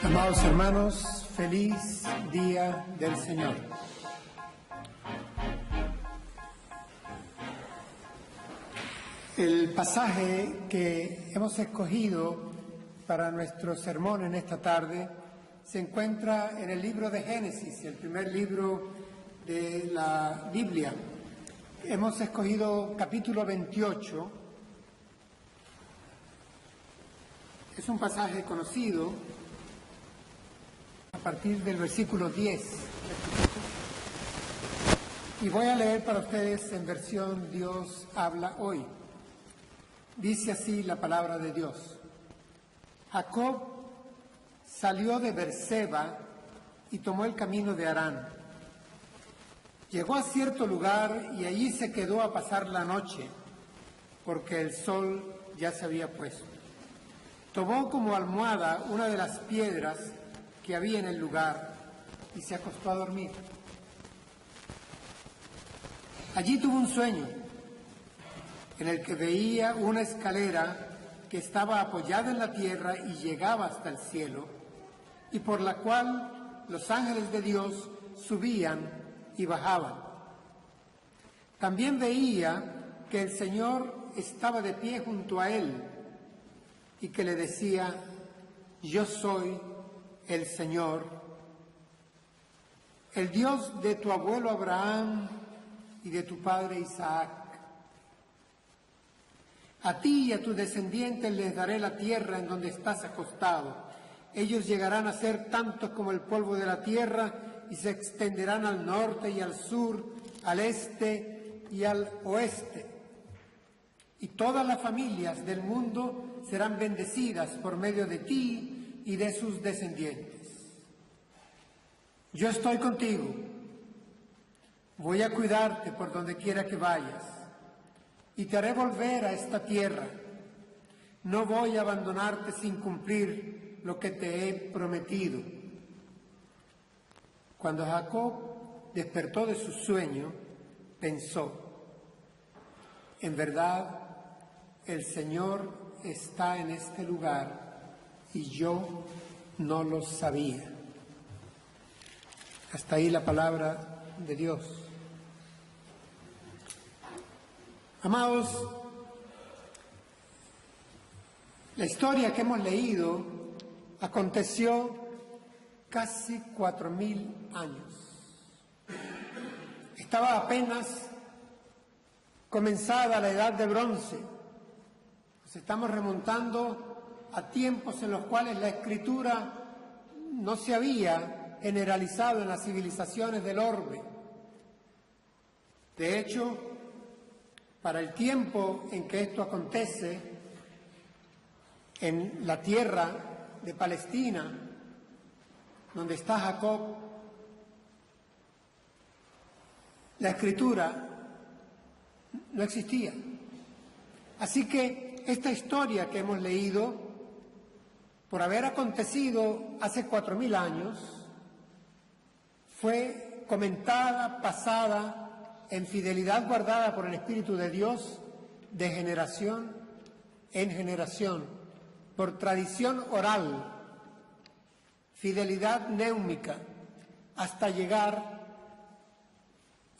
Amados hermanos, feliz día del Señor. El pasaje que hemos escogido para nuestro sermón en esta tarde se encuentra en el libro de Génesis, el primer libro de la Biblia. Hemos escogido capítulo 28. Es un pasaje conocido a partir del versículo 10. Y voy a leer para ustedes en versión Dios habla hoy. Dice así la palabra de Dios. Jacob salió de Berseba y tomó el camino de Harán. Llegó a cierto lugar y allí se quedó a pasar la noche, porque el sol ya se había puesto. Tomó como almohada una de las piedras que había en el lugar y se acostó a dormir. Allí tuvo un sueño en el que veía una escalera que estaba apoyada en la tierra y llegaba hasta el cielo, y por la cual los ángeles de Dios subían y bajaban. También veía que el Señor estaba de pie junto a él y que le decía: yo soy el Señor, el Dios de tu abuelo Abraham y de tu padre Isaac. A ti y a tus descendientes les daré la tierra en donde estás acostado. Ellos llegarán a ser tantos como el polvo de la tierra y se extenderán al norte y al sur, al este y al oeste. Y todas las familias del mundo serán bendecidas por medio de ti y de sus descendientes. Yo estoy contigo. Voy a cuidarte por donde quiera que vayas y te haré volver a esta tierra. No voy a abandonarte sin cumplir lo que te he prometido. Cuando Jacob despertó de su sueño, pensó: en verdad, el Señor está en este lugar y yo no lo sabía. Hasta ahí la palabra de Dios. Amados, la historia que hemos leído aconteció casi 4000 años. Estaba apenas comenzada la edad de bronce. Nos estamos remontando a tiempos en los cuales la escritura no se había generalizado en las civilizaciones del orbe. De hecho, para el tiempo en que esto acontece, en la tierra de Palestina, donde está Jacob, la escritura no existía. Así que esta historia que hemos leído, por haber acontecido hace 4000 años, fue comentada, pasada, en fidelidad guardada por el Espíritu de Dios, de generación en generación, por tradición oral, fidelidad néumica, hasta llegar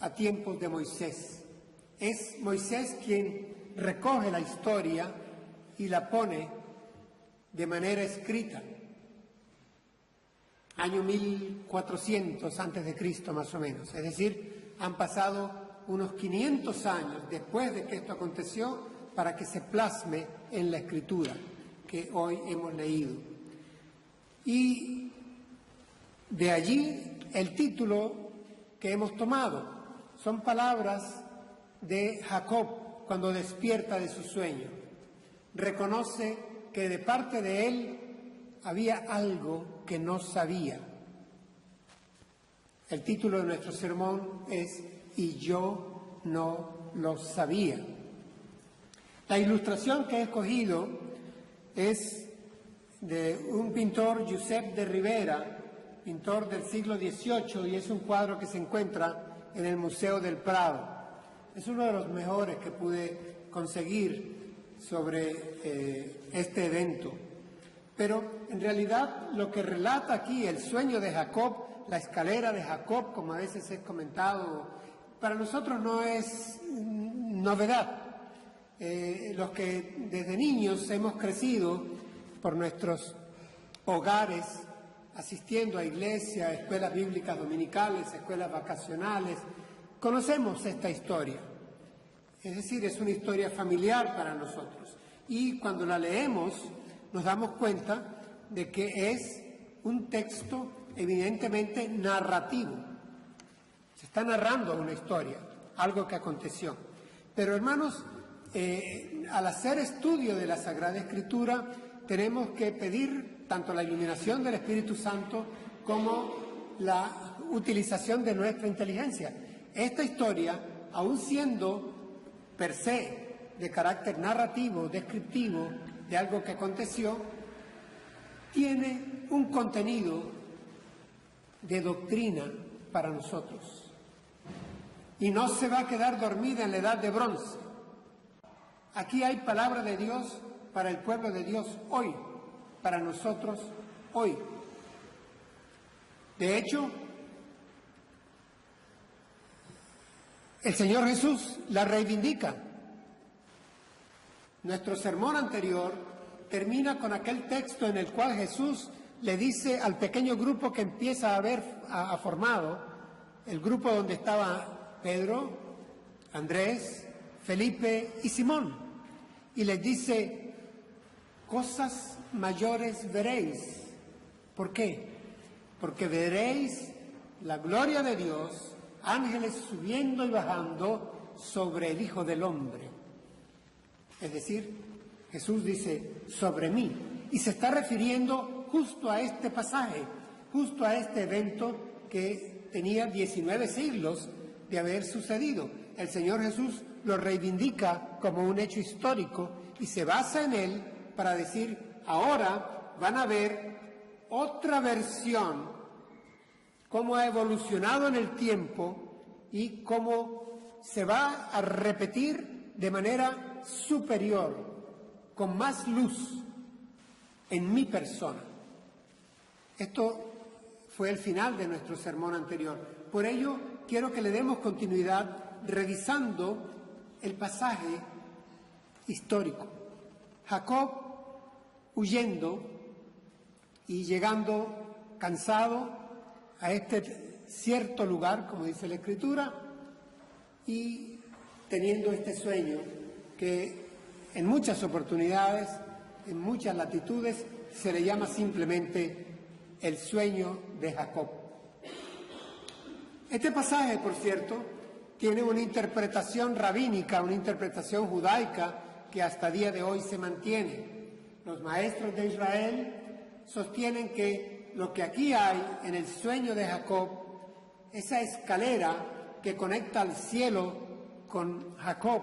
a tiempos de Moisés. Es Moisés quien recoge la historia y la pone de manera escrita. Año 1400 antes de Cristo más o menos, es decir, han pasado unos 500 años después de que esto aconteció para que se plasme en la escritura que hoy hemos leído. Y de allí el título que hemos tomado. Son palabras de Jacob cuando despierta de su sueño. Reconoce que de parte de él había algo que no sabía. El título de nuestro sermón es "Y yo no lo sabía". La ilustración que he escogido es de un pintor, Josep de Ribera, pintor del siglo XVIII, y es un cuadro que se encuentra en el Museo del Prado. Es uno de los mejores que pude conseguir sobre este evento. Pero en realidad lo que relata aquí el sueño de Jacob, la escalera de Jacob, como a veces es comentado, para nosotros no es novedad. Los que desde niños hemos crecido por nuestros hogares, asistiendo a iglesia, a escuelas bíblicas dominicales, escuelas vacacionales, conocemos esta historia. Es decir, es una historia familiar para nosotros. Y cuando la leemos, nos damos cuenta de que es un texto evidentemente narrativo. Se está narrando una historia, algo que aconteció. Pero hermanos, al hacer estudio de la Sagrada Escritura, tenemos que pedir tanto la iluminación del Espíritu Santo como la utilización de nuestra inteligencia. Esta historia, aun siendo per se de carácter narrativo, descriptivo, de algo que aconteció, tiene un contenido de doctrina para nosotros. Y no se va a quedar dormida en la edad de bronce. Aquí hay palabra de Dios para el pueblo de Dios hoy, para nosotros hoy. De hecho, el Señor Jesús la reivindica. Nuestro sermón anterior termina con aquel texto en el cual Jesús le dice al pequeño grupo que empieza a haber formado, el grupo donde estaba Pedro, Andrés, Felipe y Simón, y les dice: cosas mayores veréis. ¿Por qué? Porque veréis la gloria de Dios, ángeles subiendo y bajando sobre el Hijo del Hombre. Es decir, Jesús dice, sobre mí, y se está refiriendo justo a este pasaje, justo a este evento que tenía 19 siglos de haber sucedido. El Señor Jesús lo reivindica como un hecho histórico y se basa en él para decir, ahora van a ver otra versión, cómo ha evolucionado en el tiempo y cómo se va a repetir de manera superior, con más luz en mi persona. Esto fue el final de nuestro sermón anterior. Por ello, quiero que le demos continuidad revisando el pasaje histórico. Jacob huyendo y llegando cansado a este cierto lugar, como dice la Escritura, y teniendo este sueño que en muchas oportunidades, en muchas latitudes, se le llama simplemente el sueño de Jacob. Este pasaje, por cierto, tiene una interpretación rabínica, una interpretación judaica que hasta día de hoy se mantiene. Los maestros de Israel sostienen que lo que aquí hay en el sueño de Jacob, esa escalera que conecta al cielo con Jacob,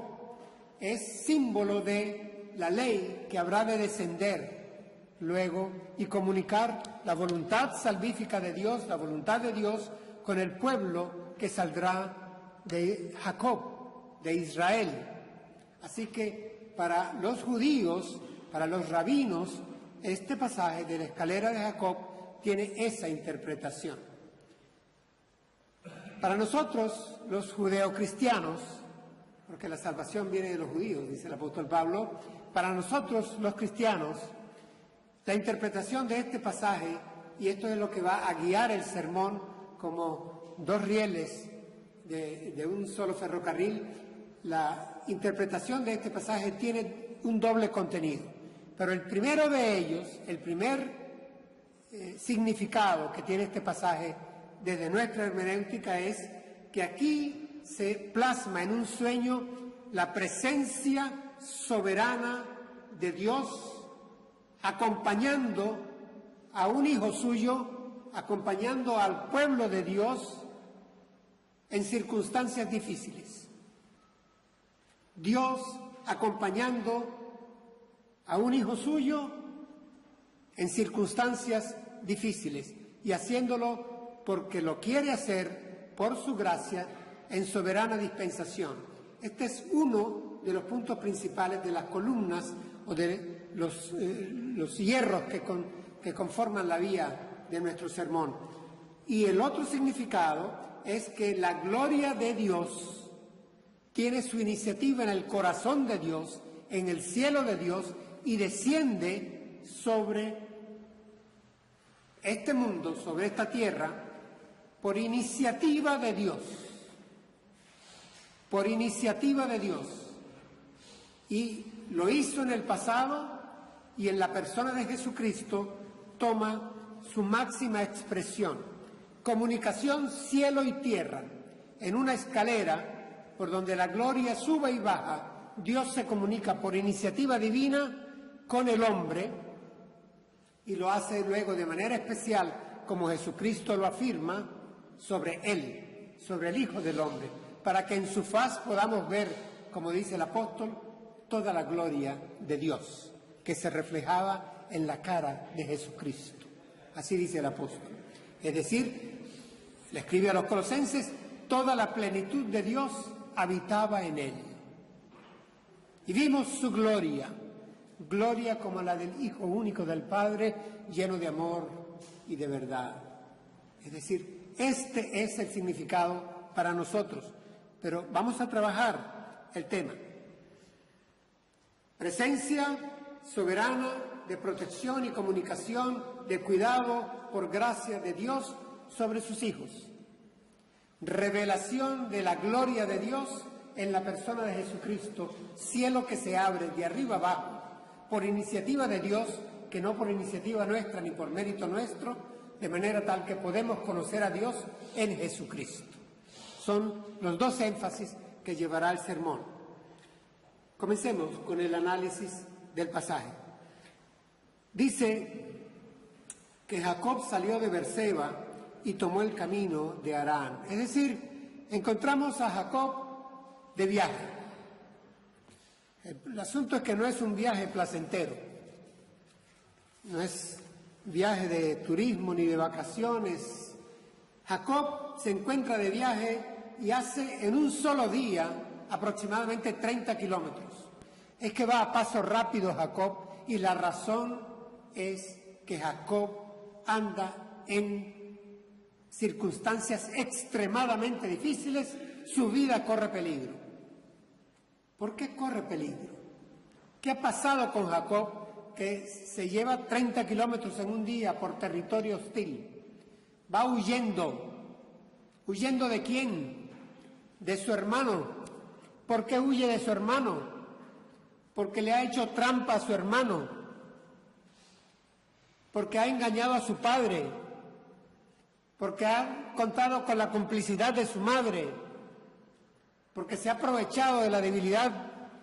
es símbolo de la ley que habrá de descender luego y comunicar la voluntad salvífica de Dios, la voluntad de Dios con el pueblo que saldrá de Jacob, de Israel. Así que para los judíos, para los rabinos, este pasaje de la escalera de Jacob tiene esa interpretación. Para nosotros, los judeocristianos, porque la salvación viene de los judíos, dice el apóstol Pablo, para nosotros los cristianos, la interpretación de este pasaje, y esto es lo que va a guiar el sermón como dos rieles de un solo ferrocarril, la interpretación de este pasaje tiene un doble contenido. Pero el primero de ellos, el primer significado que tiene este pasaje desde nuestra hermenéutica es que aquí se plasma en un sueño la presencia soberana de Dios acompañando a un hijo suyo, acompañando al pueblo de Dios en circunstancias difíciles. Dios acompañando a un hijo suyo en circunstancias difíciles y haciéndolo porque lo quiere hacer por su gracia en soberana dispensación. Este es uno de los puntos principales de las columnas o de los hierros que conforman la vía de nuestro sermón. Y el otro significado es que la gloria de Dios tiene su iniciativa en el corazón de Dios, en el cielo de Dios, y desciende sobre este mundo, sobre esta tierra, por iniciativa de Dios. Por iniciativa de Dios. Y lo hizo en el pasado y en la persona de Jesucristo toma su máxima expresión. Comunicación cielo y tierra. En una escalera por donde la gloria sube y baja, Dios se comunica por iniciativa divina con el hombre y lo hace luego de manera especial, como Jesucristo lo afirma, sobre él, sobre el Hijo del Hombre, para que en su faz podamos ver, como dice el apóstol, toda la gloria de Dios, que se reflejaba en la cara de Jesucristo. Así dice el apóstol. Es decir, le escribe a los colosenses, toda la plenitud de Dios habitaba en él. Y vimos su gloria, gloria como la del Hijo único del Padre, lleno de amor y de verdad. Es decir, este es el significado para nosotros. Pero vamos a trabajar el tema. Presencia soberana de protección y comunicación, de cuidado por gracia de Dios sobre sus hijos. Revelación de la gloria de Dios en la persona de Jesucristo, cielo que se abre de arriba abajo, por iniciativa de Dios, que no por iniciativa nuestra ni por mérito nuestro, de manera tal que podemos conocer a Dios en Jesucristo. Son los dos énfasis que llevará el sermón. Comencemos con el análisis del pasaje. Dice que Jacob salió de Berseba y tomó el camino de Harán. Es decir, encontramos a Jacob de viaje. El asunto es que no es un viaje placentero, no es viaje de turismo ni de vacaciones. Jacob se encuentra de viaje y hace en un solo día aproximadamente 30 kilómetros. Es que va a paso rápido Jacob, y la razón es que Jacob anda en circunstancias extremadamente difíciles, su vida corre peligro. ¿Por qué corre peligro? ¿Qué ha pasado con Jacob, que se lleva 30 kilómetros en un día por territorio hostil? Va huyendo. ¿Huyendo de quién? De su hermano. ¿Por qué huye de su hermano? Porque le ha hecho trampa a su hermano. Porque ha engañado a su padre. Porque ha contado con la complicidad de su madre. Porque se ha aprovechado de la debilidad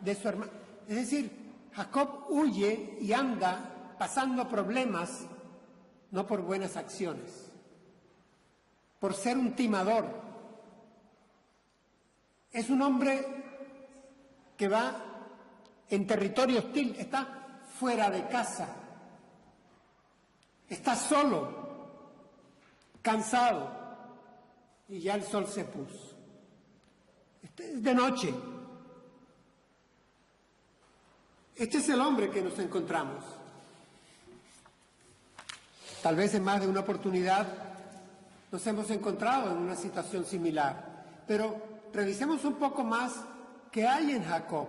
de su hermano. Es decir, Jacob huye y anda pasando problemas, no por buenas acciones, por ser un timador. Es un hombre que va en territorio hostil, está fuera de casa, está solo, cansado, y ya el sol se puso. Es de noche. Este es el hombre que nos encontramos. Tal vez en más de una oportunidad nos hemos encontrado en una situación similar, pero revisemos un poco más qué hay en Jacob.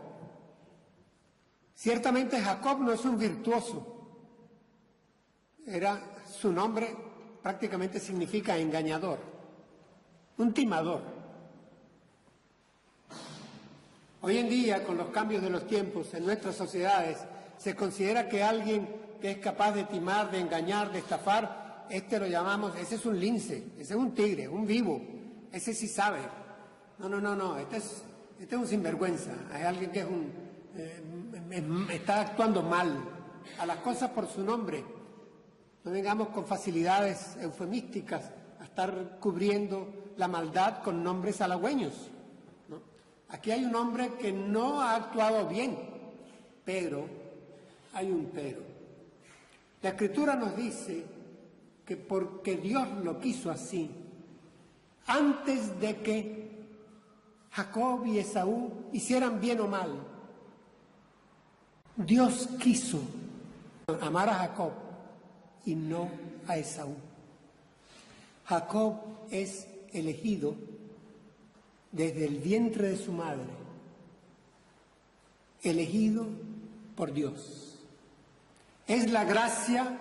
Ciertamente Jacob no es un virtuoso. Su nombre prácticamente significa engañador, un timador. Hoy en día, con los cambios de los tiempos en nuestras sociedades, se considera que alguien que es capaz de timar, de engañar, de estafar, lo llamamos, ese es un lince, ese es un tigre, un vivo, ese sí sabe. No, este es un sinvergüenza, es alguien que está actuando mal, a las cosas por su nombre. No vengamos con facilidades eufemísticas a estar cubriendo la maldad con nombres halagüeños. Aquí hay un hombre que no ha actuado bien, pero hay un pero. La Escritura nos dice que porque Dios lo quiso así, antes de que Jacob y Esaú hicieran bien o mal, Dios quiso amar a Jacob y no a Esaú. Jacob es elegido desde el vientre de su madre, elegido por Dios. Es la gracia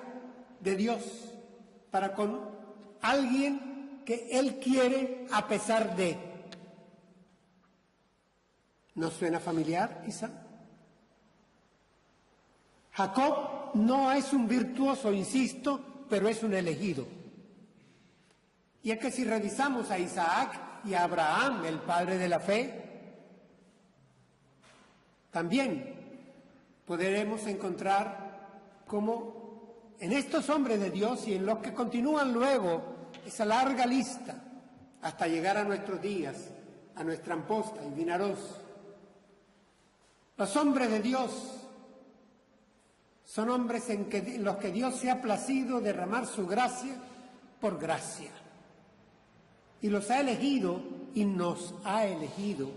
de Dios para con alguien que Él quiere a pesar de. ¿No suena familiar, quizá? Jacob no es un virtuoso, insisto, pero es un elegido. Y es que si revisamos a Isaac y a Abraham, el padre de la fe, también podremos encontrar cómo en estos hombres de Dios y en los que continúan luego esa larga lista hasta llegar a nuestros días, a nuestra Amposta y Vinaroz, los hombres de Dios son hombres en los que Dios se ha placido derramar su gracia por gracia. Y los ha elegido y nos ha elegido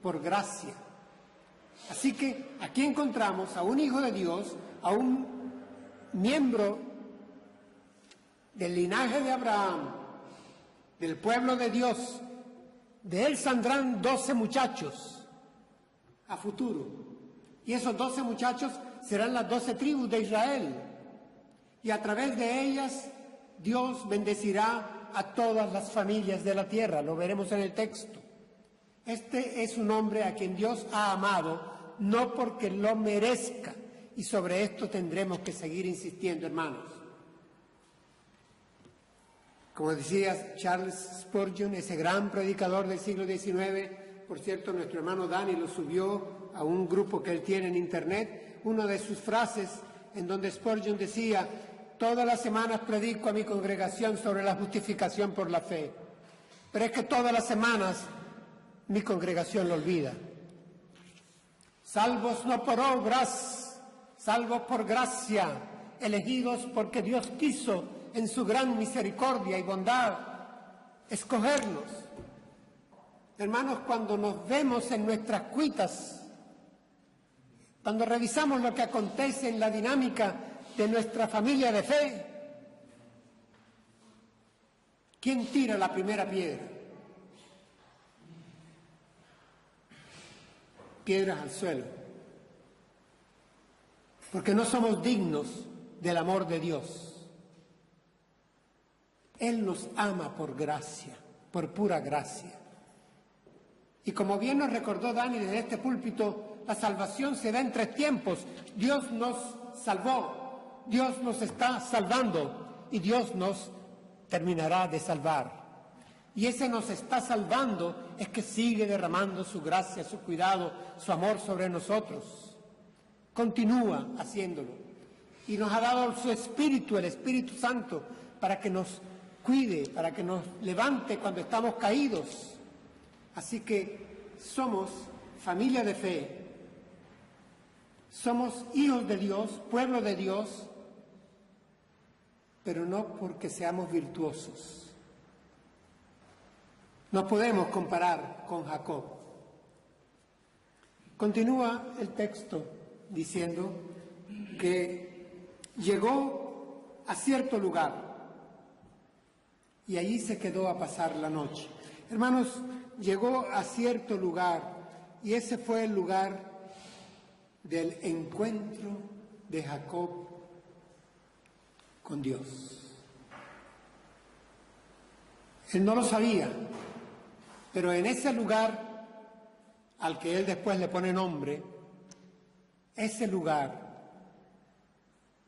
por gracia. Así que aquí encontramos a un hijo de Dios, a un miembro del linaje de Abraham, del pueblo de Dios. De él saldrán 12 muchachos a futuro. Y esos 12 muchachos serán las 12 tribus de Israel. Y a través de ellas Dios bendecirá a todas las familias de la tierra, lo veremos en el texto. Este es un hombre a quien Dios ha amado, no porque lo merezca, y sobre esto tendremos que seguir insistiendo, hermanos. Como decía Charles Spurgeon, ese gran predicador del siglo XIX, por cierto, nuestro hermano Dani lo subió a un grupo que él tiene en internet, una de sus frases en donde Spurgeon decía: todas las semanas predico a mi congregación sobre la justificación por la fe, pero es que todas las semanas mi congregación lo olvida. Salvos no por obras, salvos por gracia, elegidos porque Dios quiso en su gran misericordia y bondad escogernos. Hermanos, cuando nos vemos en nuestras cuitas, cuando revisamos lo que acontece en la dinámica de nuestra familia de fe, ¿quién tira la primera piedra? Piedras al suelo, porque no somos dignos del amor de Dios. Él nos ama por gracia, por pura gracia. Y como bien nos recordó Dani desde este púlpito, la salvación se da en 3 tiempos. Dios nos salvó, Dios nos está salvando y Dios nos terminará de salvar. Y ese nos está salvando es que sigue derramando su gracia, su cuidado, su amor sobre nosotros. Continúa haciéndolo. Y nos ha dado su Espíritu, el Espíritu Santo, para que nos cuide, para que nos levante cuando estamos caídos. Así que somos familia de fe, somos hijos de Dios, pueblo de Dios, pero no porque seamos virtuosos. No podemos comparar con Jacob. Continúa el texto diciendo que llegó a cierto lugar y allí se quedó a pasar la noche. Hermanos, llegó a cierto lugar y ese fue el lugar del encuentro de Jacob con Dios. Él no lo sabía, pero en ese lugar al que él después le pone nombre, ese lugar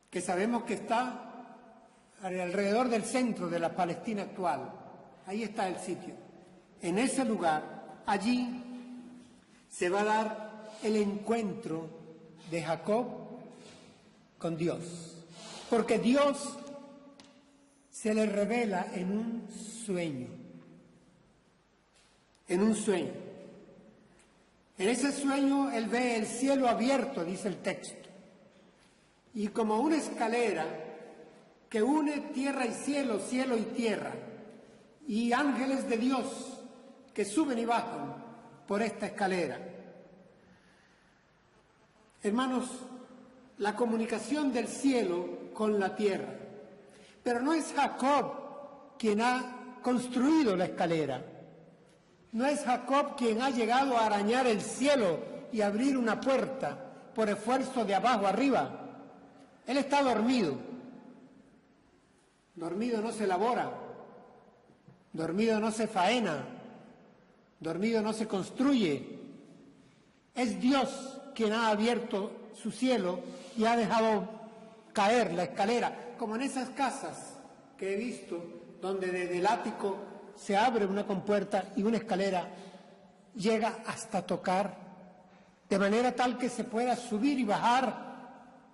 que sabemos que está alrededor del centro de la Palestina actual, ahí está el sitio. En ese lugar, allí, se va a dar el encuentro de Jacob con Dios. Porque Dios se le revela en un sueño. En un sueño. En ese sueño él ve el cielo abierto, dice el texto. Y como una escalera que une tierra y cielo, cielo y tierra. Y ángeles de Dios que suben y bajan por esta escalera. Hermanos, la comunicación del cielo con la tierra. Pero no es Jacob quien ha construido la escalera. No es Jacob quien ha llegado a arañar el cielo y abrir una puerta por esfuerzo de abajo arriba. Él está dormido. Dormido no se labora. Dormido no se faena. Dormido no se construye. Es Dios quien ha abierto su cielo y ha dejado caer la escalera, como en esas casas que he visto, donde desde el ático se abre una compuerta y una escalera llega hasta tocar, de manera tal que se pueda subir y bajar,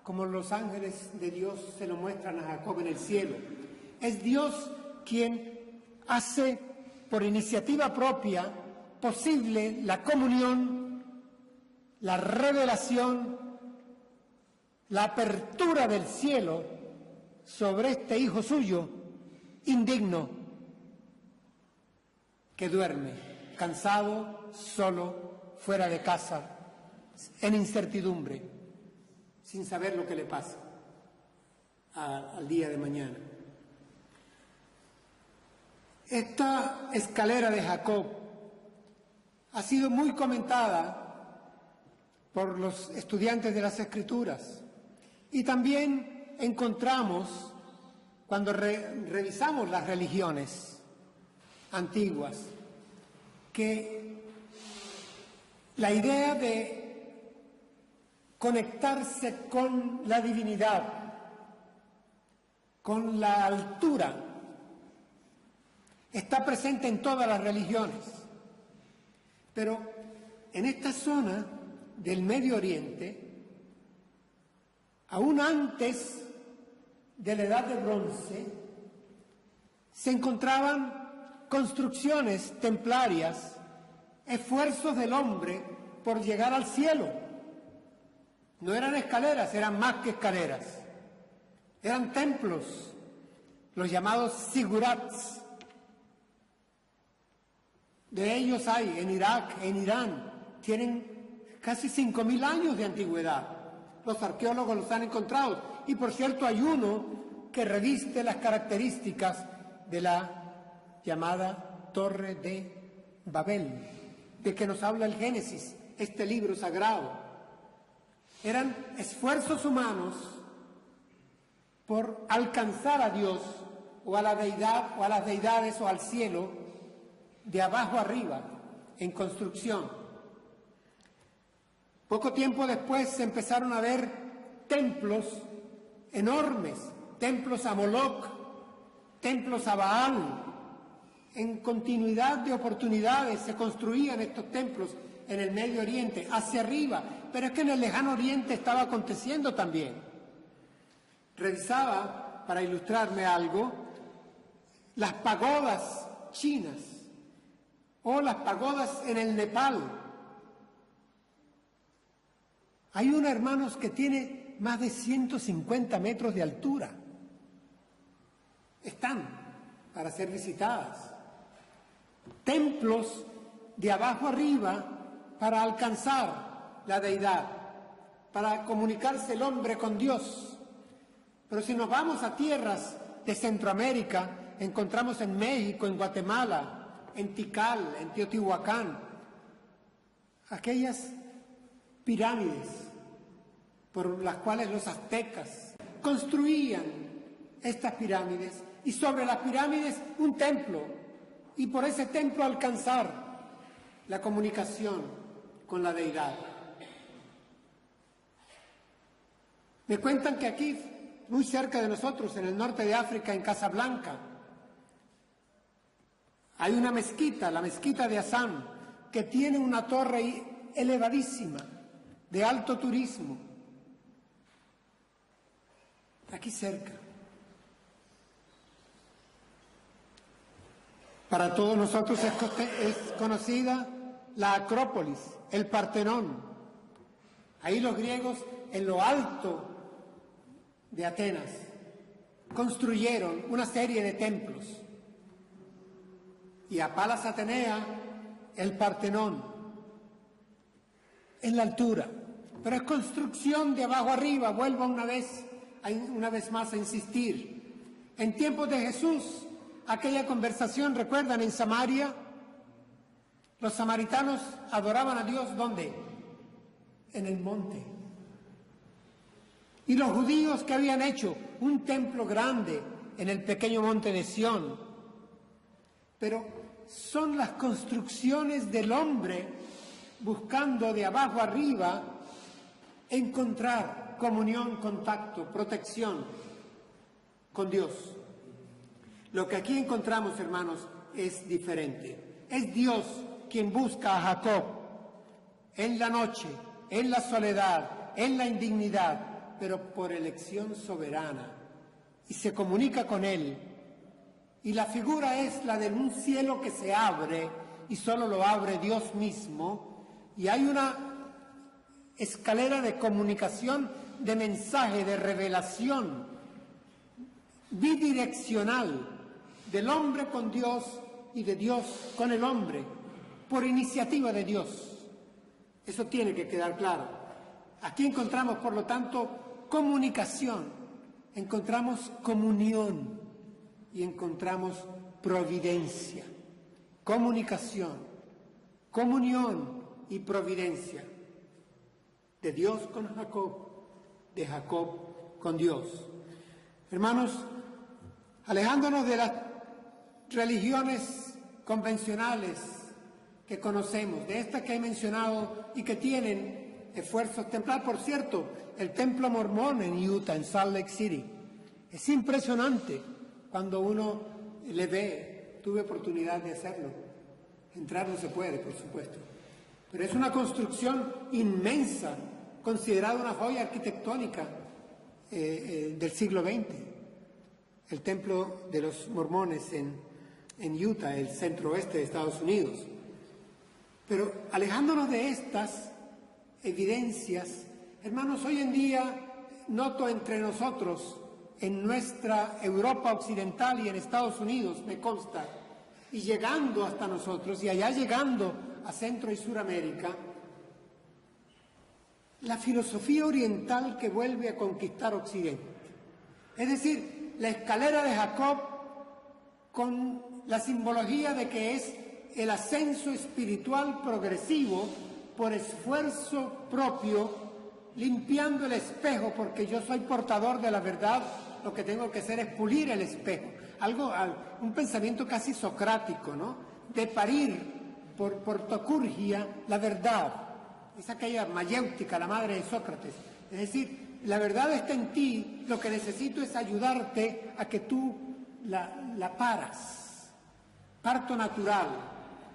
como los ángeles de Dios se lo muestran a Jacob en el cielo. Es Dios quien hace por iniciativa propia posible la comunión, la revelación, la apertura del cielo sobre este hijo suyo, indigno, que duerme, cansado, solo, fuera de casa, en incertidumbre, sin saber lo que le pasa al día de mañana. Esta escalera de Jacob ha sido muy comentada por los estudiantes de las Escrituras y también encontramos, cuando revisamos las religiones antiguas, que la idea de conectarse con la divinidad, con la altura, está presente en todas las religiones. Pero en esta zona del Medio Oriente, aún antes de la Edad de Bronce, se encontraban construcciones templarias, esfuerzos del hombre por llegar al cielo. No eran escaleras, eran más que escaleras. Eran templos, los llamados zigurats. De ellos hay en Irak, en Irán, tienen casi 5.000 años de antigüedad. Los arqueólogos los han encontrado. Y por cierto, hay uno que reviste las características de la llamada Torre de Babel, de que nos habla el Génesis, este libro sagrado. Eran esfuerzos humanos por alcanzar a Dios o a la deidad o a las deidades o al cielo de abajo arriba, en construcción. Poco tiempo después se empezaron a ver templos enormes, templos a Moloch, templos a Baal. En continuidad de oportunidades se construían estos templos en el Medio Oriente, hacia arriba, pero es que en el lejano Oriente estaba aconteciendo también. Revisaba, para ilustrarme algo, las pagodas chinas o las pagodas en el Nepal. Hay una, hermanos, que tiene más de 150 metros de altura. Están para ser visitadas. Templos de abajo arriba para alcanzar la deidad, para comunicarse el hombre con Dios. Pero si nos vamos a tierras de Centroamérica, encontramos en México, en Guatemala, en Tikal, en Teotihuacán, aquellas pirámides por las cuales los aztecas construían estas pirámides, y sobre las pirámides un templo, y por ese templo alcanzar la comunicación con la deidad. Me cuentan que aquí, muy cerca de nosotros, en el norte de África, en Casablanca, hay una mezquita, la mezquita de Azán, que tiene una torre elevadísima, de alto turismo. Aquí cerca. Para todos nosotros es conocida la Acrópolis, el Partenón. Ahí los griegos, en lo alto de Atenas, construyeron una serie de templos. Y a Palas Atenea, el Partenón, en la altura. pero es construcción de abajo arriba. Vuelvo una vez más a insistir. En tiempos de Jesús, aquella conversación, ¿recuerdan? En Samaria, los samaritanos adoraban a Dios, ¿dónde? En el monte. Y los judíos, que habían hecho un templo grande en el pequeño monte de Sión. Pero son las construcciones del hombre buscando de abajo arriba encontrar comunión, contacto, protección con Dios. Lo que aquí encontramos, hermanos, es diferente. Es Dios quien busca a Jacob en la noche, en la soledad, en la indignidad, pero por elección soberana, y se comunica con él. Y la figura es la de un cielo que se abre, y solo lo abre Dios mismo, y hay una escalera de comunicación, de mensaje, de revelación bidireccional del hombre con Dios y de Dios con el hombre, por iniciativa de Dios. Eso tiene que quedar claro. Aquí encontramos, por lo tanto, comunicación, encontramos comunión y encontramos providencia. Comunicación, comunión y providencia. De Dios con Jacob, de Jacob con Dios. Hermanos, alejándonos de las religiones convencionales que conocemos, de estas que he mencionado y que tienen esfuerzos templarios. Por cierto, el templo mormón en Utah, en Salt Lake City, es impresionante cuando uno le ve. Tuve oportunidad de hacerlo. Entrar no se puede, por supuesto. Pero es una construcción inmensa, considerada una joya arquitectónica del siglo XX. El templo de los mormones en Utah, el centro oeste de Estados Unidos. Pero alejándonos de estas evidencias, hermanos, hoy en día noto entre nosotros, en nuestra Europa occidental y en Estados Unidos, me consta, y llegando hasta nosotros, y allá llegando a Centro y Suramérica, la filosofía oriental que vuelve a conquistar Occidente. Es decir, la escalera de Jacob con la simbología de que es el ascenso espiritual progresivo por esfuerzo propio, limpiando el espejo, porque yo soy portador de la verdad, lo que tengo que hacer es pulir el espejo. Un pensamiento casi socrático, ¿no? De parir por tocurgia la verdad. Es aquella mayéutica, la madre de Sócrates. Es decir, la verdad está en ti, lo que necesito es ayudarte a que tú la paras. Parto natural.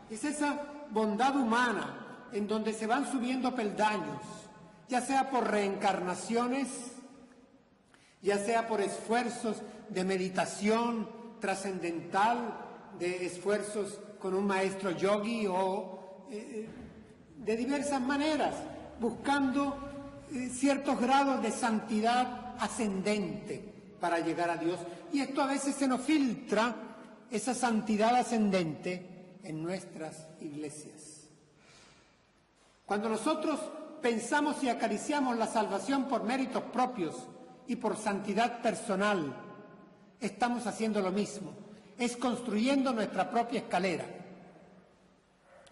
Es esa bondad humana en donde se van subiendo peldaños, ya sea por reencarnaciones, ya sea por esfuerzos de meditación trascendental, de esfuerzos con un maestro yogi o de diversas maneras, buscando ciertos grados de santidad ascendente para llegar a Dios. Y esto a veces se nos filtra, esa santidad ascendente, en nuestras iglesias. Cuando nosotros pensamos y acariciamos la salvación por méritos propios y por santidad personal, estamos haciendo lo mismo. Es construyendo nuestra propia escalera.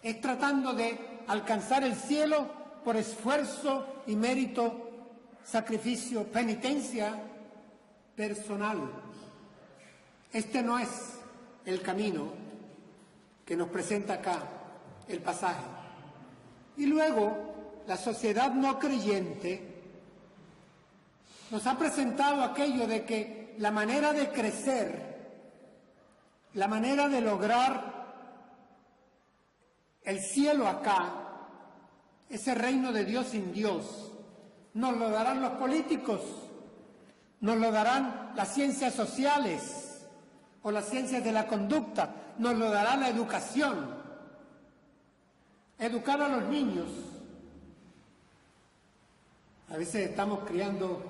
Es tratando de alcanzar el cielo por esfuerzo y mérito, sacrificio, penitencia personal. Este no es el camino que nos presenta acá el pasaje. Y luego, la sociedad no creyente nos ha presentado aquello de que la manera de crecer, la manera de lograr el cielo acá, ese reino de Dios sin Dios, nos lo darán los políticos, nos lo darán las ciencias sociales o las ciencias de la conducta, nos lo dará la educación. Educar a los niños. A veces estamos criando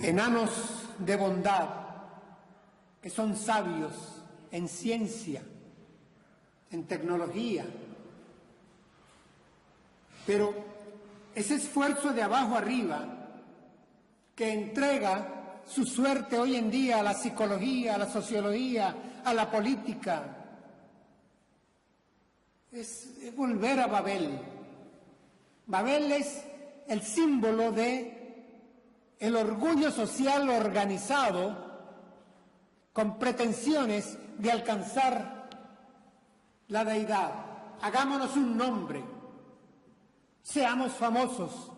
enanos de bondad, que son sabios en ciencia, en tecnología, Pero ese esfuerzo de abajo arriba que entrega su suerte hoy en día a la psicología, a la sociología, a la política, es volver a Babel. Babel es el símbolo de el orgullo social organizado con pretensiones de alcanzar la deidad. Hagámonos un nombre, seamos famosos,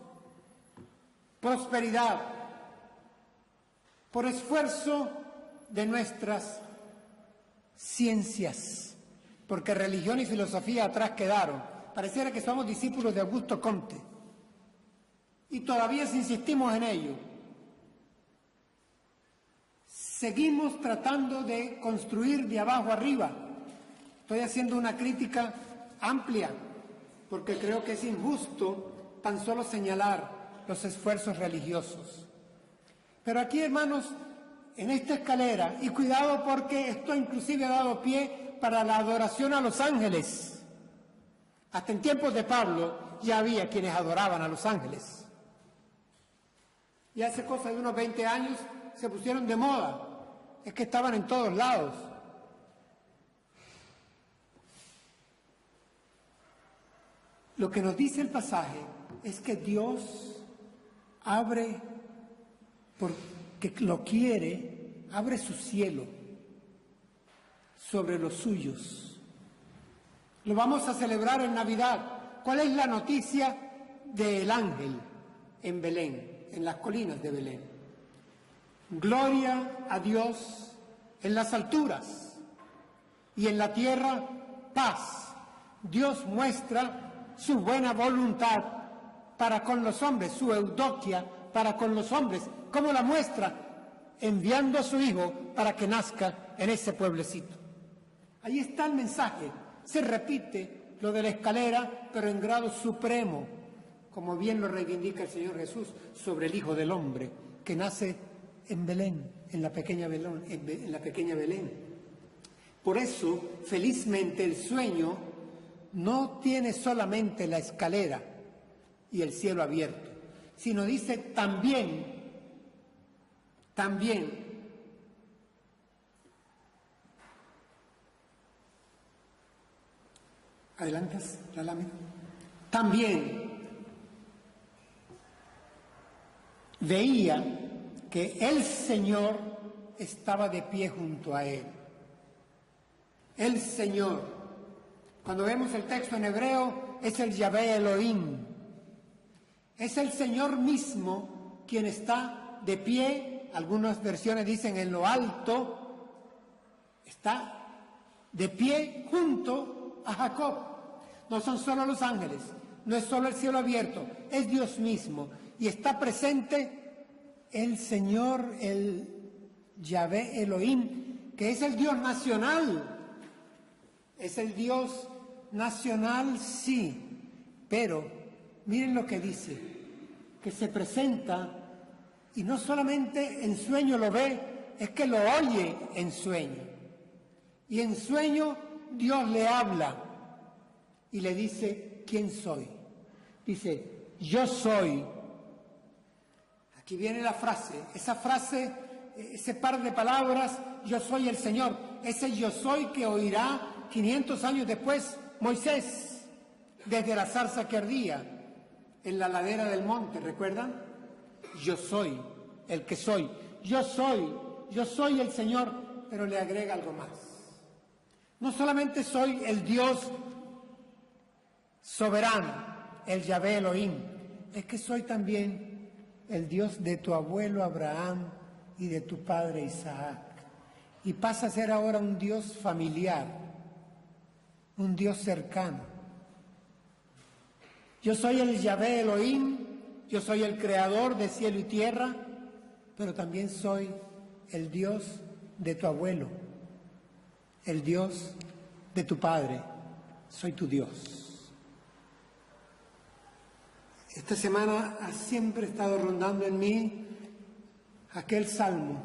prosperidad, por esfuerzo de nuestras ciencias, porque religión y filosofía atrás quedaron. Pareciera que somos discípulos de Augusto Comte y todavía insistimos en ello. Seguimos tratando de construir de abajo arriba. Estoy haciendo una crítica amplia porque creo que es injusto tan solo señalar los esfuerzos religiosos. Pero aquí, hermanos, en esta escalera, y cuidado porque esto inclusive ha dado pie para la adoración a los ángeles. Hasta en tiempos de Pablo ya había quienes adoraban a los ángeles. Y hace cosa de unos 20 años se pusieron de moda. Es que estaban en todos lados. Lo que nos dice el pasaje es que Dios abre, porque lo quiere, abre su cielo sobre los suyos. Lo vamos a celebrar en Navidad. ¿Cuál es la noticia del ángel en Belén, en las colinas de Belén? Gloria a Dios en las alturas y en la tierra paz. Dios muestra su buena voluntad para con los hombres, su eudokia para con los hombres. ¿Cómo la muestra? Enviando a su Hijo para que nazca en ese pueblecito. Ahí está el mensaje. Se repite lo de la escalera, pero en grado supremo, como bien lo reivindica el Señor Jesús sobre el Hijo del Hombre, que nace en Belén, en la pequeña Belén. Por eso, felizmente, el sueño no tiene solamente la escalera y el cielo abierto, sino dice también, ¿adelantas la lámina? También veía que el Señor estaba de pie junto a él. El Señor. Cuando vemos el texto en hebreo, es el Yahvé Elohim. Es el Señor mismo quien está de pie. Algunas versiones dicen en lo alto. Está de pie junto a Jacob. No son solo los ángeles, no es solo el cielo abierto, es Dios mismo. Y está presente el Señor, el Yahvé Elohim, que es el Dios nacional. Es el Dios nacional, sí, pero miren lo que dice, que se presenta y no solamente en sueño lo ve, es que lo oye en sueño. Y en sueño Dios le habla y le dice, ¿quién soy? Dice, yo soy. Aquí viene la frase, esa frase, ese par de palabras, yo soy el Señor, ese yo soy que oirá 500 años después Moisés, desde la zarza que ardía en la ladera del monte, ¿recuerdan? Yo soy el que soy, yo soy el Señor, pero le agrega algo más. No solamente soy el Dios soberano, el Yahvé Elohim, es que soy también el Dios de tu abuelo Abraham y de tu padre Isaac. Y pasa a ser ahora un Dios familiar, un Dios cercano. Yo soy el Yahvé Elohim, yo soy el creador de cielo y tierra, pero también soy el Dios de tu abuelo, el Dios de tu padre, soy tu Dios. Esta semana ha siempre estado rondando en mí aquel salmo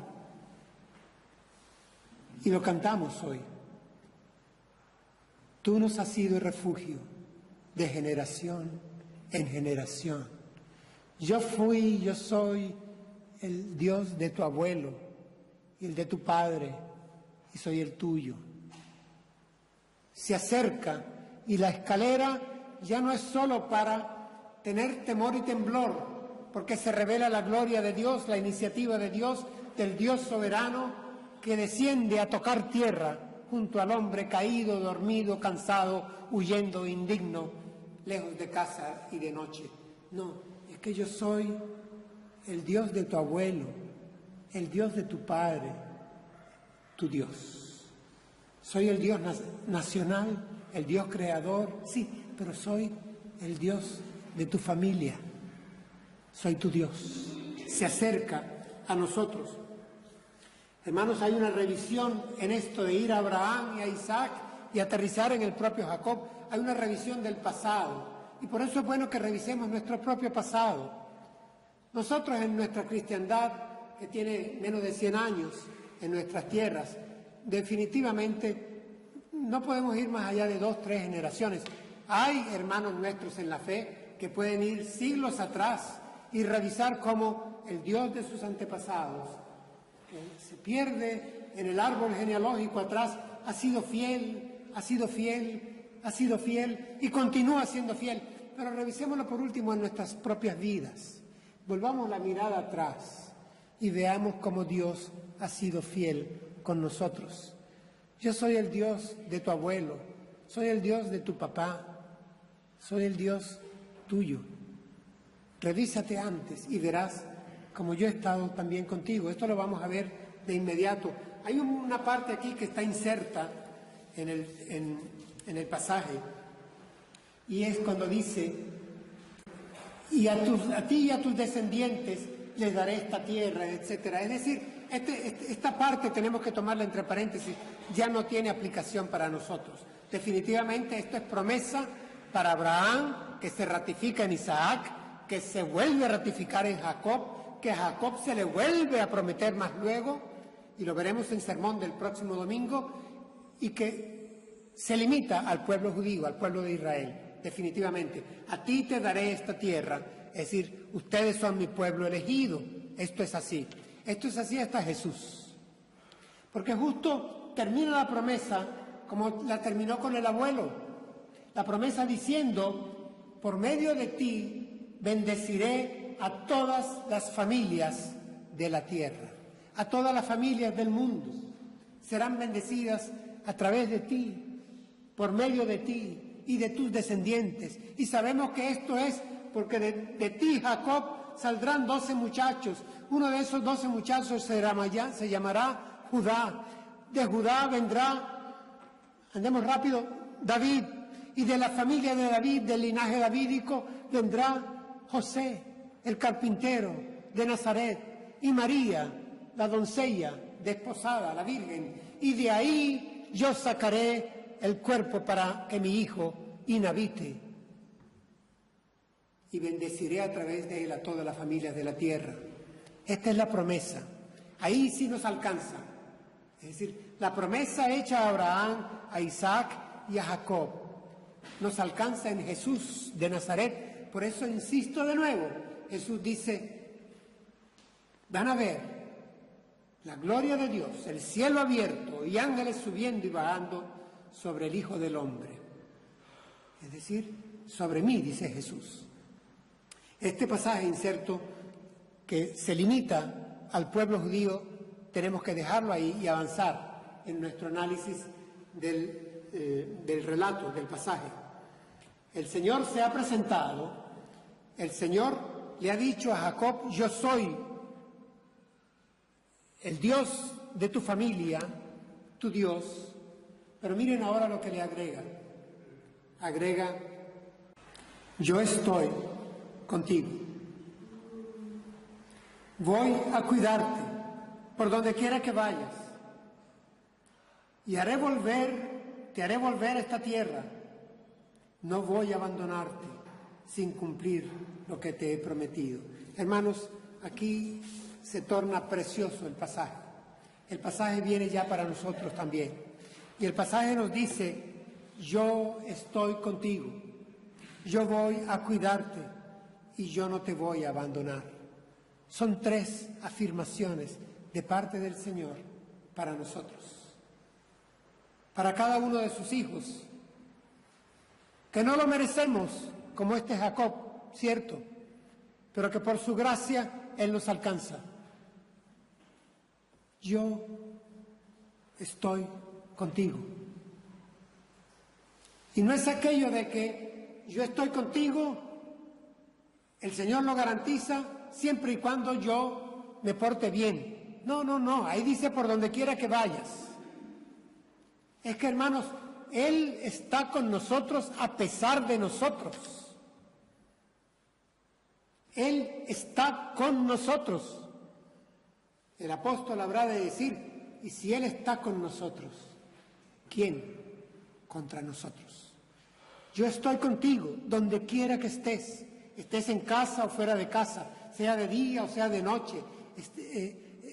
y lo cantamos hoy. Tú nos has sido refugio de generación en generación. Yo soy el Dios de tu abuelo y el de tu padre, y soy el tuyo. Se acerca, y la escalera ya no es solo para tener temor y temblor, porque se revela la gloria de Dios, la iniciativa de Dios, del Dios soberano que desciende a tocar tierra junto al hombre caído, dormido, cansado, huyendo, indigno, lejos de casa y de noche. No, es que yo soy el Dios de tu abuelo, el Dios de tu padre, tu Dios. Soy el Dios nacional, el Dios creador, sí, pero soy el Dios de tu familia. Soy tu Dios. Se acerca a nosotros. Hermanos, hay una revisión en esto de ir a Abraham y a Isaac y aterrizar en el propio Jacob. Hay una revisión del pasado. Y por eso es bueno que revisemos nuestro propio pasado. Nosotros en nuestra cristiandad, que tiene menos de 100 años en nuestras tierras, definitivamente no podemos ir más allá de 2 o 3 generaciones. Hay hermanos nuestros en la fe que pueden ir siglos atrás y revisar cómo el Dios de sus antepasados, que se pierde en el árbol genealógico atrás, ha sido fiel, ha sido fiel, ha sido fiel y continúa siendo fiel. Pero revisémoslo por último en nuestras propias vidas. Volvamos la mirada atrás y veamos cómo Dios ha sido fiel con nosotros. Yo soy el Dios de tu abuelo, soy el Dios de tu papá, soy el Dios tuyo. Revísate antes y verás como yo he estado también contigo. Esto lo vamos a ver de inmediato. Hay una parte aquí que está inserta en el pasaje, y es cuando dice: y a ti y a tus descendientes les daré esta tierra, etcétera. Es decir, esta parte tenemos que tomarla entre paréntesis, ya no tiene aplicación para nosotros. Definitivamente esto es promesa para Abraham, que se ratifica en Isaac, que se vuelve a ratificar en Jacob, que a Jacob se le vuelve a prometer más luego, y lo veremos en sermón del próximo domingo, y que se limita al pueblo judío, al pueblo de Israel. Definitivamente, a ti te daré esta tierra, es decir, ustedes son mi pueblo elegido. Esto es así hasta Jesús, porque justo termina la promesa como la terminó con el abuelo, la promesa diciendo: por medio de ti bendeciré a todas las familias de la tierra, a todas las familias del mundo serán bendecidas a través de ti, por medio de ti y de tus descendientes. Y sabemos que esto es porque de ti, Jacob, saldrán 12 muchachos. Uno de esos 12 muchachos se llamará Judá. De Judá vendrá, andemos rápido, David. Y de la familia de David, del linaje davídico, vendrá José, el carpintero de Nazaret, y María, la doncella desposada, la Virgen. Y de ahí yo sacaré el cuerpo para que mi hijo inhabite, y bendeciré a través de él a todas las familias de la tierra. Esta es la promesa. Ahí sí nos alcanza. Es decir, la promesa hecha a Abraham, a Isaac y a Jacob nos alcanza en Jesús de Nazaret. Por eso insisto de nuevo, Jesús dice: van a ver la gloria de Dios, el cielo abierto y ángeles subiendo y bajando sobre el Hijo del Hombre. Es decir, sobre mí, dice Jesús. Este pasaje inserto, que se limita al pueblo judío, tenemos que dejarlo ahí y avanzar en nuestro análisis del relato, del pasaje. El Señor se ha presentado, el Señor le ha dicho a Jacob: yo soy el Dios de tu familia, tu Dios. Pero miren ahora lo que le agrega. Agrega: yo estoy contigo. Voy a cuidarte por donde quiera que vayas. Y te haré volver a esta tierra. No voy a abandonarte sin cumplir lo que te he prometido. Hermanos, aquí se torna precioso el pasaje. El pasaje viene ya para nosotros también. Y el pasaje nos dice: yo estoy contigo. yo voy a cuidarte y yo no te voy a abandonar. Son 3 afirmaciones de parte del Señor para nosotros, para cada uno de sus hijos, que no lo merecemos, como este Jacob, cierto, pero que por su gracia Él nos alcanza. Yo estoy contigo. Y no es aquello de que yo estoy contigo, el Señor lo garantiza siempre y cuando yo me porte bien. No, no, no, ahí dice por donde quiera que vayas. Es que, hermanos, Él está con nosotros a pesar de nosotros. Él está con nosotros. El apóstol habrá de decir, y si Él está con nosotros, ¿quién contra nosotros? Yo estoy contigo, donde quiera que estés en casa o fuera de casa, sea de día o sea de noche,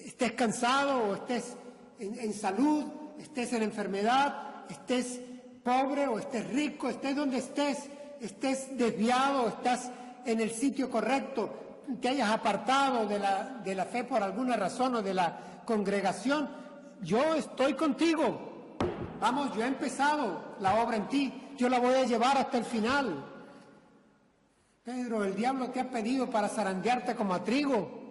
estés cansado o estés en salud, estés en enfermedad, estés pobre o estés rico, estés donde estés desviado o estás en el sitio correcto, te hayas apartado de la fe por alguna razón o de la congregación, yo estoy contigo. Vamos, yo he empezado la obra en ti, yo la voy a llevar hasta el final. Pedro, el diablo te ha pedido para zarandearte como a trigo.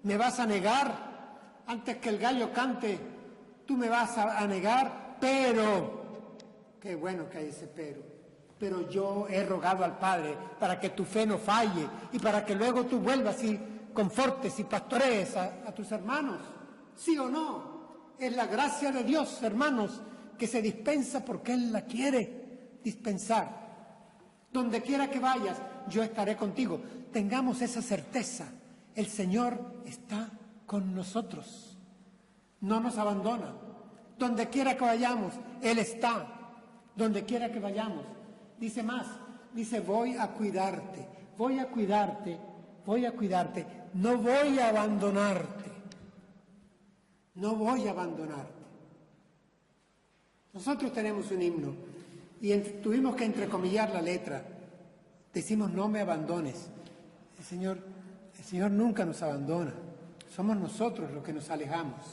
Me vas a negar antes que el gallo cante, tú me vas a negar, pero, qué bueno que hay ese pero yo he rogado al Padre para que tu fe no falle y para que luego tú vuelvas y confortes y pastorees a tus hermanos. ¿Sí o no? Es la gracia de Dios, hermanos, que se dispensa porque Él la quiere dispensar. Donde quiera que vayas, yo estaré contigo. Tengamos esa certeza. El Señor está con nosotros. No nos abandona. Donde quiera que vayamos, Él está. Donde quiera que vayamos. Dice más, dice, voy a cuidarte, voy a cuidarte, voy a cuidarte. No voy a abandonarte. No voy a abandonarte. Nosotros tenemos un himno y tuvimos que entrecomillar la letra. Decimos, no me abandones. El Señor nunca nos abandona. Somos nosotros los que nos alejamos.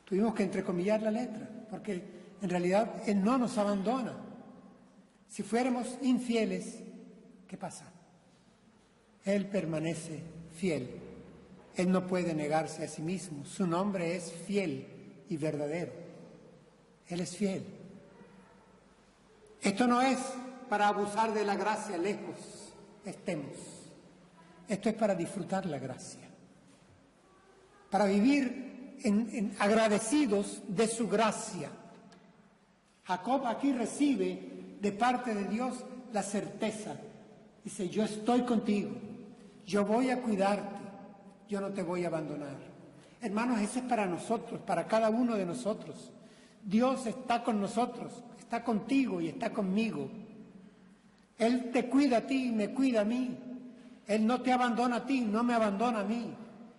Tuvimos que entrecomillar la letra, porque en realidad Él no nos abandona. Si fuéramos infieles, ¿qué pasa? Él permanece fiel. Él no puede negarse a sí mismo. Su nombre es fiel y verdadero. Él es fiel. Esto no es para abusar de la gracia lejos estemos. Esto es para disfrutar la gracia. Para vivir agradecidos de su gracia. Jacob aquí recibe de parte de Dios la certeza. Dice, yo estoy contigo, yo voy a cuidarte, yo no te voy a abandonar. Hermanos, eso es para nosotros, para cada uno de nosotros. Dios está con nosotros, está contigo y está conmigo. Él te cuida a ti y me cuida a mí. Él no te abandona a ti, no me abandona a mí.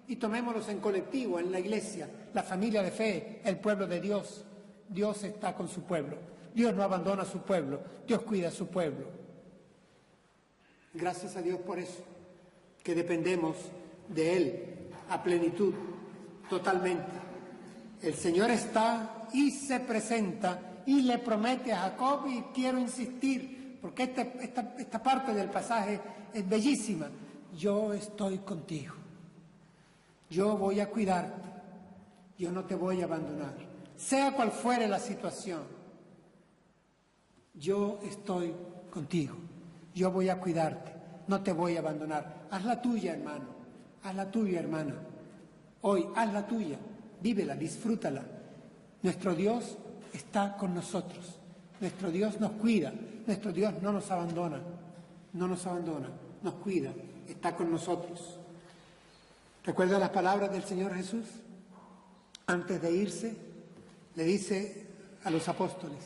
Y tomémoslos en colectivo, en la iglesia, la familia de fe, el pueblo de Dios. Dios está con su pueblo. Dios no abandona a su pueblo, Dios cuida a su pueblo. Gracias a Dios por eso, que dependemos de Él a plenitud, totalmente. El Señor está y se presenta y le promete a Jacob, y quiero insistir, porque esta parte del pasaje es bellísima. Yo estoy contigo, yo voy a cuidarte, yo no te voy a abandonar, sea cual fuere la situación. Yo estoy contigo, yo voy a cuidarte, no te voy a abandonar. Haz la tuya, hermano, haz la tuya, hermana. Hoy, haz la tuya, vívela, disfrútala. Nuestro Dios está con nosotros, nuestro Dios nos cuida, nuestro Dios no nos abandona, nos cuida, está con nosotros. ¿Recuerda las palabras del Señor Jesús? Antes de irse, le dice a los apóstoles,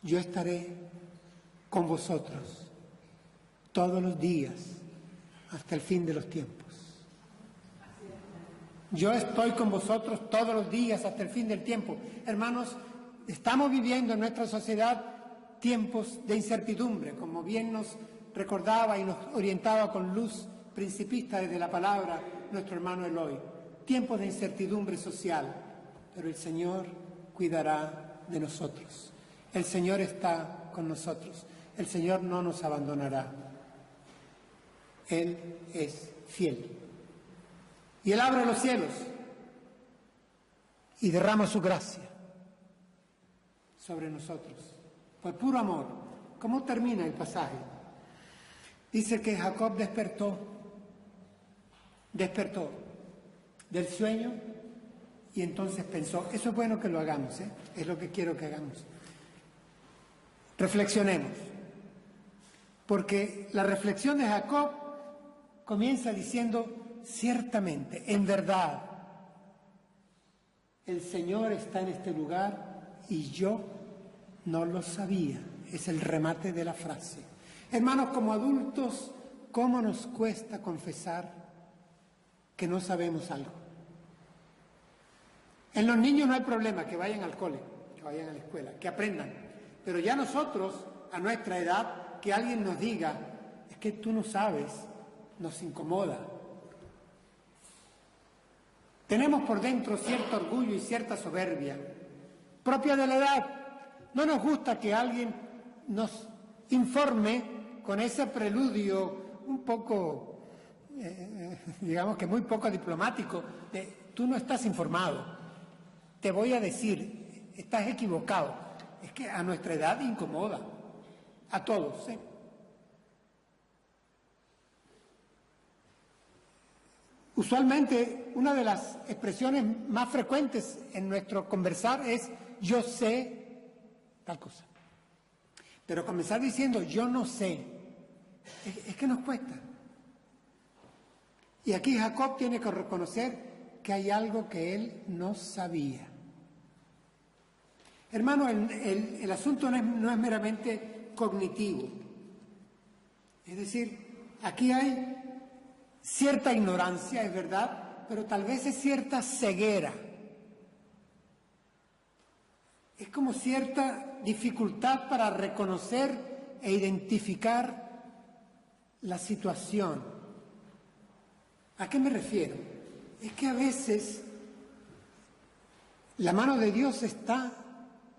yo estaré con vosotros todos los días hasta el fin de los tiempos. Yo estoy con vosotros todos los días hasta el fin del tiempo. Hermanos, estamos viviendo en nuestra sociedad tiempos de incertidumbre, como bien nos recordaba y nos orientaba con luz principista desde la palabra nuestro hermano Eloy. Tiempos de incertidumbre social, pero el Señor cuidará de nosotros. El Señor está con nosotros. El Señor no nos abandonará. Él es fiel. Y Él abre los cielos y derrama su gracia sobre nosotros. Por puro amor. ¿Cómo termina el pasaje? Dice que Jacob despertó del sueño y entonces pensó, eso es bueno que lo hagamos, es lo que quiero que hagamos. Reflexionemos, porque la reflexión de Jacob comienza diciendo, ciertamente, en verdad, el Señor está en este lugar y yo no lo sabía. Es el remate de la frase. Hermanos, como adultos, ¿cómo nos cuesta confesar que no sabemos algo? En los niños no hay problema, que vayan al cole, que vayan a la escuela, que aprendan. Pero ya nosotros, a nuestra edad, que alguien nos diga, es que tú no sabes, nos incomoda. Tenemos por dentro cierto orgullo y cierta soberbia, propia de la edad. No nos gusta que alguien nos informe con ese preludio un poco, digamos que muy poco diplomático, de tú no estás informado, te voy a decir, estás equivocado. Es que a nuestra edad incomoda, a todos, ¿eh? Usualmente una de las expresiones más frecuentes en nuestro conversar es yo sé tal cosa. Pero comenzar diciendo yo no sé, es que nos cuesta. Y aquí Jacob tiene que reconocer que hay algo que él no sabía. Hermano, el asunto no es meramente cognitivo. Es decir, aquí hay cierta ignorancia, es verdad, pero tal vez es cierta ceguera. Es como cierta dificultad para reconocer e identificar la situación. ¿A qué me refiero? Es que a veces la mano de Dios está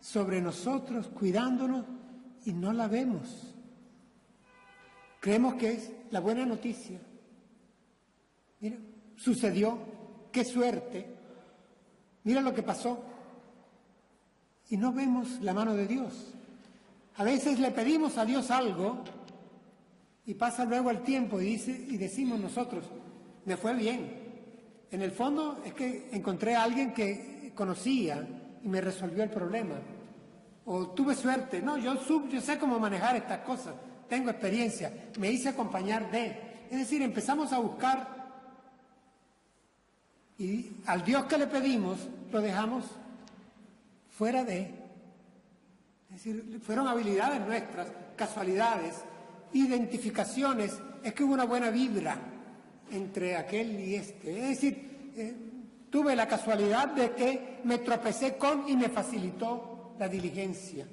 sobre nosotros, cuidándonos, y no la vemos. Creemos que es la buena noticia. Mira, sucedió, qué suerte, mira lo que pasó. Y no vemos la mano de Dios. A veces le pedimos a Dios algo y pasa luego el tiempo y decimos nosotros, me fue bien. En el fondo es que encontré a alguien que conocía y me resolvió el problema. O tuve suerte, no, yo sé cómo manejar estas cosas, tengo experiencia, me hice acompañar de. Es decir, empezamos a buscar y al Dios que le pedimos lo dejamos fuera de. Es decir, fueron habilidades nuestras, casualidades, identificaciones, es que hubo una buena vibra entre aquel y este. Es decir, tuve la casualidad de que me tropecé con y me facilitó la diligencia.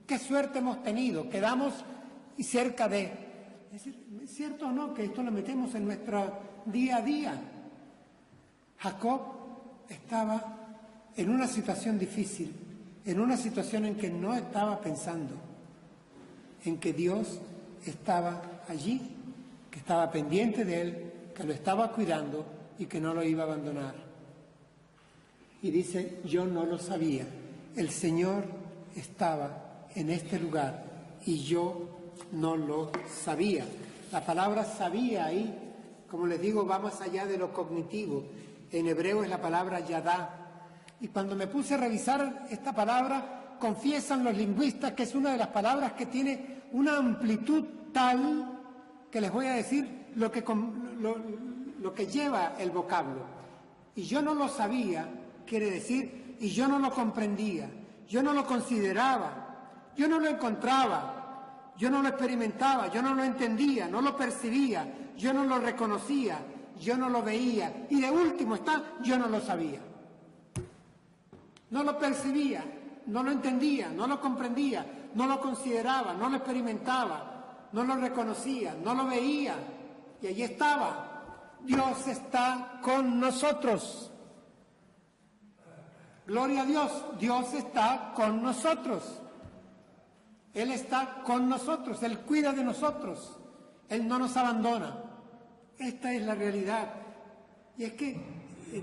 Qué suerte hemos tenido, quedamos cerca de. Es decir, ¿es cierto o no que esto lo metemos en nuestro día a día? Jacob estaba en una situación difícil, en una situación en que no estaba pensando, en que Dios estaba allí, que estaba pendiente de él, que lo estaba cuidando y que no lo iba a abandonar. Y dice, yo no lo sabía, el Señor estaba en este lugar y yo no lo sabía. La palabra sabía ahí, como les digo, va más allá de lo cognitivo. En hebreo es la palabra yadá. Y cuando me puse a revisar esta palabra, confiesan los lingüistas que es una de las palabras que tiene una amplitud tal que les voy a decir lo que lleva el vocablo. Y yo no lo sabía, quiere decir, y yo no lo comprendía, yo no lo consideraba, yo no lo encontraba, yo no lo experimentaba, yo no lo entendía, no lo percibía, yo no lo reconocía, yo no lo veía. Y de último está, yo no lo sabía. No lo percibía, no lo entendía, no lo comprendía, no lo consideraba, no lo experimentaba, no lo reconocía, no lo veía. Y allí estaba. Dios está con nosotros. Gloria a Dios, Dios está con nosotros. Él está con nosotros, Él cuida de nosotros, Él no nos abandona. Esta es la realidad. Y es que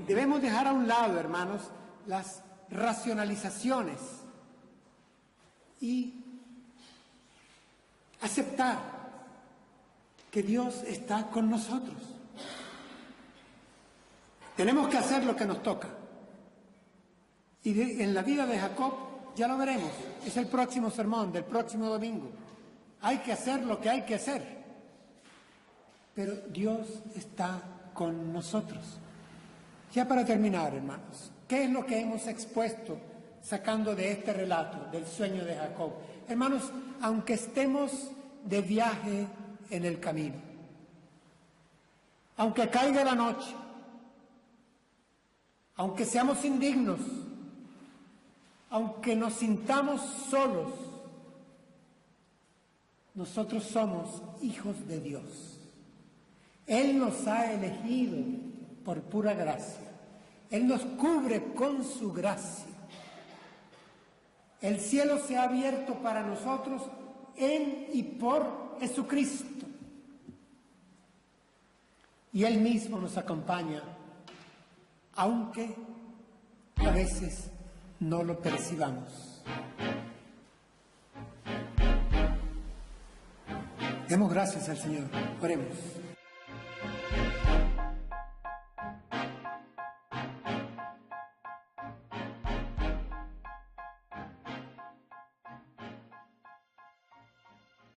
debemos dejar a un lado, hermanos, las racionalizaciones y aceptar que Dios está con nosotros. Tenemos que hacer lo que nos toca. Y en la vida de Jacob ya lo veremos. Es el próximo sermón del próximo domingo. Hay que hacer lo que hay que hacer. Pero Dios está con nosotros. Ya para terminar, hermanos, ¿qué es lo que hemos expuesto sacando de este relato del sueño de Jacob? Hermanos, aunque estemos de viaje en el camino, aunque caiga la noche, aunque seamos indignos, aunque nos sintamos solos, nosotros somos hijos de Dios. Él nos ha elegido por pura gracia. Él nos cubre con su gracia. El cielo se ha abierto para nosotros en y por Jesucristo. Y Él mismo nos acompaña, aunque a veces no lo percibamos. Demos gracias al Señor. Oremos.